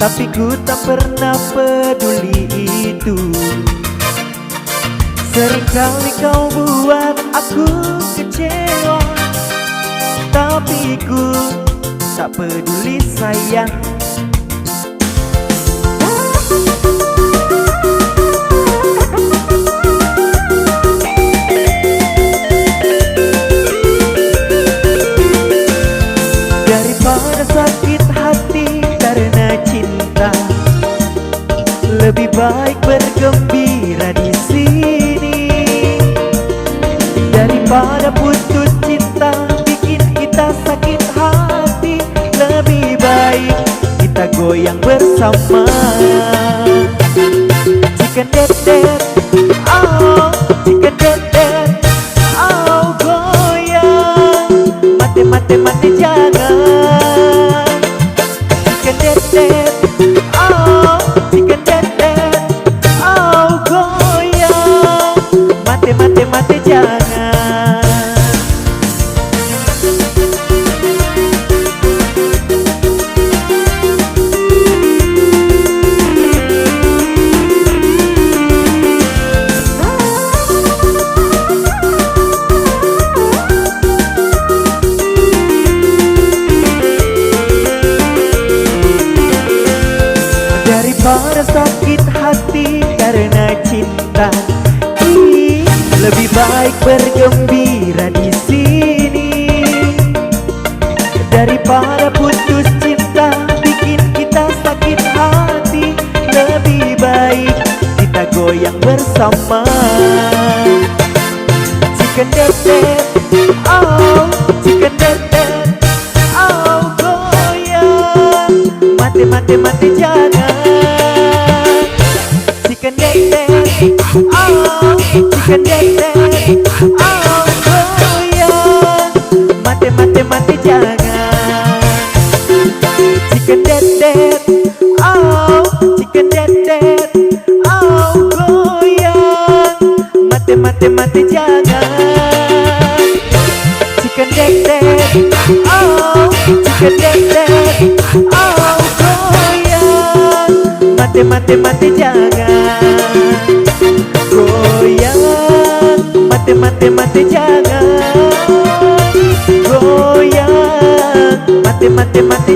tapi ku tak pernah peduli itu. Seringkali kau buat aku kecewa, tapi ku tak peduli sayang. Daripada sakit hati karena cinta, lebih baik bergembira di sini. Daripada putus cinta bikin kita sakit hati, lebih baik kita goyang bersama. Chicken dedet, oh chicken dedet, oh goyang, mati mati mati jangan. Chicken dedet, oh chicken dedet, oh goyang, mati mati mati jangan. Daripada sakit hati karena cinta, lebih baik bergembira di sini. Daripada putus cinta bikin kita sakit hati, lebih baik kita goyang bersama. Chicken dedet, oh chicken dedet, oh goyang, mati mati mati jangan. Chicken dedet, oh chicken dedet, oh goyang, mati mati mati jangan. Chicken dedet, oh chicken dedet, oh goyang, mati mati mati jangan. Chicken dedet, oh chicken dedet, oh goyang, mati mati mati jangan. Goyang, mati mati mati jangan. Goyang, mati mati mati